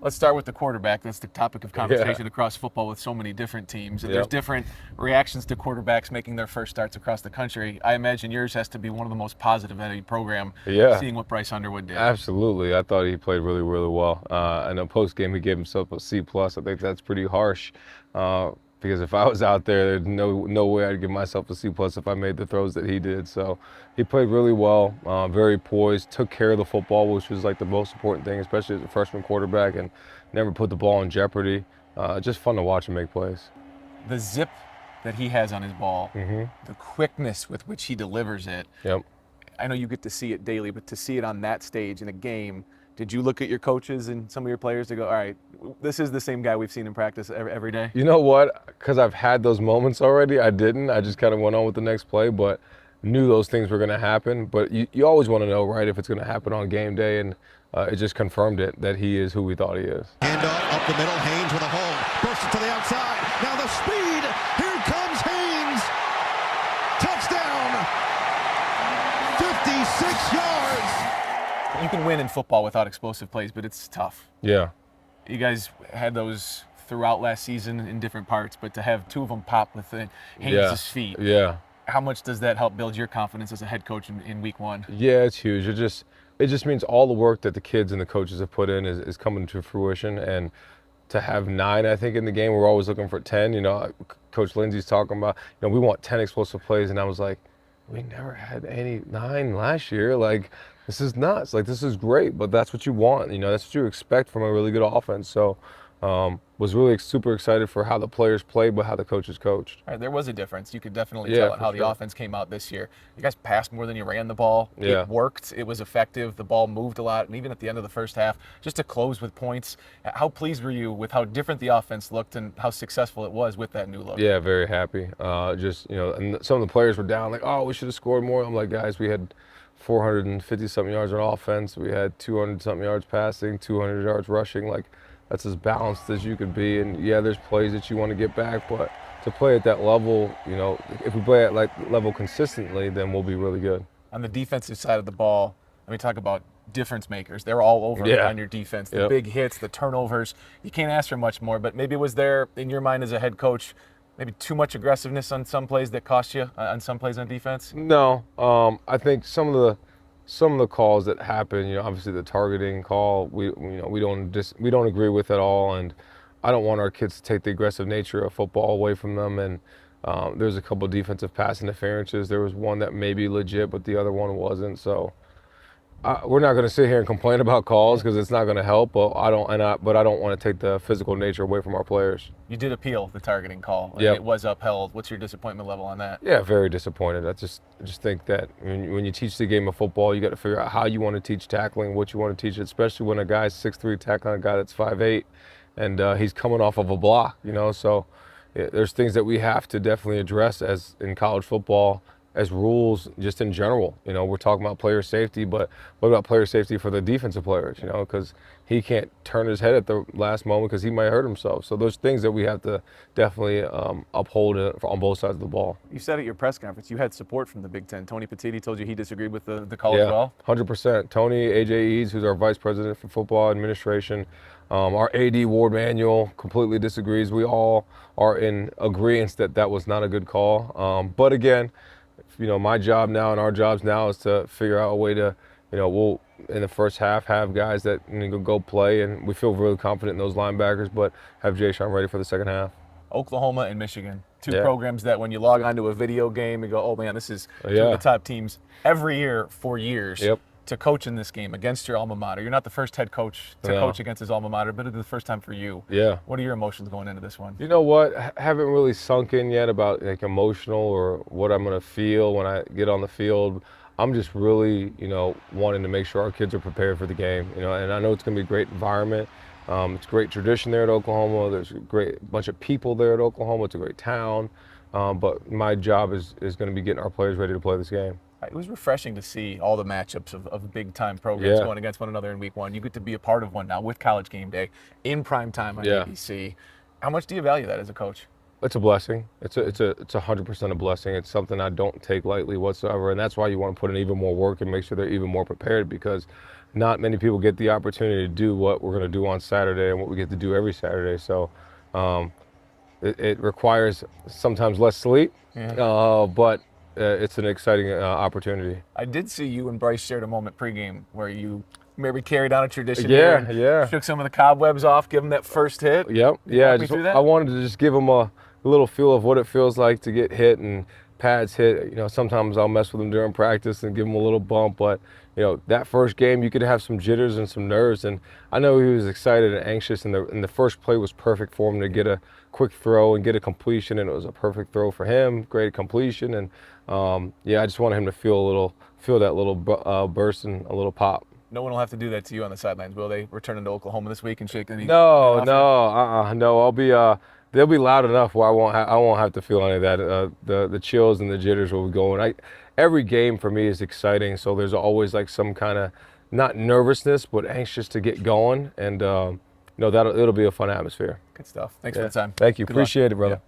Let's start with the quarterback. That's the topic of conversation across football with so many different teams. And there's different reactions to quarterbacks making their first starts across the country. I imagine yours has to be one of the most positive at any program, seeing what Bryce Underwood did. Absolutely. I thought he played really, really well. I know post-game he gave himself a C+. I think that's pretty harsh because if I was out there, there's no way I'd give myself a C+ if I made the throws that he did. So he played really well, very poised, took care of the football, which was like the most important thing, especially as a freshman quarterback, and never put the ball in jeopardy. Just fun to watch him make plays. The zip that he has on his ball, the quickness with which he delivers it. I know you get to see it daily, but to see it on that stage in a game, did you look at your coaches and some of your players to go, all right, this is the same guy we've seen in practice every day? You know what? Because I've had those moments already, I didn't. I just kind of went on with the next play, but knew those things were going to happen. But you always want to know, right, if it's going to happen on game day, and it just confirmed it, that he is who we thought he is. Handoff up the middle, Haynes with a hole, bursts it to the outside. Now the speed, here comes Haynes. Touchdown, 56 yards. You can win in football without explosive plays, but it's tough. Yeah. You guys had those throughout last season in different parts, but to have two of them pop with Haynes' feet. How much does that help build your confidence as a head coach in week one? Yeah, it's huge. It just means all the work that the kids and the coaches have put in is coming to fruition. And to have 9, I think, in the game, we're always looking for 10. You know, Coach Lindsey's talking about, you know, we want 10 explosive plays. And I was like, we never had any 9 last year. Like, this is nuts. Like, this is great, but that's what you want. You know, that's what you expect from a really good offense. So was really super excited for how the players played, but how the coaches coached. All right, there was a difference. You could definitely tell how the offense came out this year. You guys passed more than you ran the ball. It worked. It was effective. The ball moved a lot. And even at the end of the first half, just to close with points, how pleased were you with how different the offense looked and how successful it was with that new look? Yeah, very happy. Just, you know, and some of the players were down, like, oh, we should have scored more. I'm like, guys, we had 450-something yards on offense. We had 200-something yards passing, 200 yards rushing. Like, that's as balanced as you could be. And yeah, there's plays that you want to get back, but to play at that level, you know, if we play at like level consistently, then we'll be really good. On the defensive side of the ball, let me talk about difference makers. They're all over on your defense. The big hits, the turnovers. You can't ask for much more, but maybe was there, in your mind as a head coach, maybe too much aggressiveness on some plays that cost you on some plays on defense? No, I think some of the calls that happen, you know, obviously the targeting call, we don't agree with at all, and I don't want our kids to take the aggressive nature of football away from them. And there's a couple of defensive pass interferences. There was one that may be legit, but the other one wasn't. So we're not going to sit here and complain about calls because it's not going to help. But I don't want to take the physical nature away from our players. You did appeal the targeting call. And it was upheld. What's your disappointment level on that? Yeah, very disappointed. I just think that when you teach the game of football, you got to figure out how you want to teach tackling, what you want to teach, especially when a guy's 6'3" tackling a guy that's 5'8", and he's coming off of a block. You know, so there's things that we have to definitely address as in college football, as rules just in general. You know, we're talking about player safety, but what about player safety for the defensive players, you know, because he can't turn his head at the last moment because he might hurt himself. So there's things that we have to definitely uphold on both sides of the ball. You said at your press conference you had support from the Big Ten. Tony Petitti told you he disagreed with the call as well? 100%. Tony, AJ Eads, who's our vice president for football administration, our AD, Ward Manuel, completely disagrees. We all are in agreement that was not a good call. But again, you know, my job now and our jobs now is to figure out a way to, you know, we'll in the first half have guys that go play, and we feel really confident in those linebackers, but have Jay Sean ready for the second half. Oklahoma and Michigan, two programs that when you log onto a video game and go, oh man, this is two of the top teams every year for years. To coach in this game against your alma mater. You're not the first head coach to coach against his alma mater, but it's the first time for you. What are your emotions going into this one? You know what? Haven't really sunk in yet about like emotional or what I'm going to feel when I get on the field. I'm just really, you know, wanting to make sure our kids are prepared for the game. You know, and I know it's going to be a great environment. It's a great tradition there at Oklahoma. There's a great bunch of people there at Oklahoma. It's a great town. But my job is going to be getting our players ready to play this game. It was refreshing to see all the matchups of big-time programs going against one another in week one. You get to be a part of one now with College Game Day in prime time on ABC. How much do you value that as a coach? It's a blessing. It's 100% a blessing. It's something I don't take lightly whatsoever, and that's why you want to put in even more work and make sure they're even more prepared, because not many people get the opportunity to do what we're going to do on Saturday and what we get to do every Saturday. So it requires sometimes less sleep, but it's an exciting opportunity. I did see you and Bryce shared a moment pregame where you maybe carried on a tradition. Yeah. Shook some of the cobwebs off, give him that first hit. Yep. I wanted to just give him a little feel of what it feels like to get hit and pads hit. Sometimes I'll mess with him during practice and give him a little bump, but that first game you could have some jitters and some nerves, and I know he was excited and anxious, and the first play was perfect for him to get a quick throw and get a completion, and it was a perfect throw for him, great completion, and I just wanted him to feel that little burst and a little pop. No one will have to do that to you on the sidelines, will they? Returning to Oklahoma this week and shake any? No. I'll be. They'll be loud enough where I won't have to feel any of that. The chills and the jitters will be going. Every game for me is exciting, so there's always like some kind of not nervousness but anxious to get going, and it'll be a fun atmosphere. Good stuff. Thanks for the time. Thank you. Good Appreciate luck. it, brother. Yeah.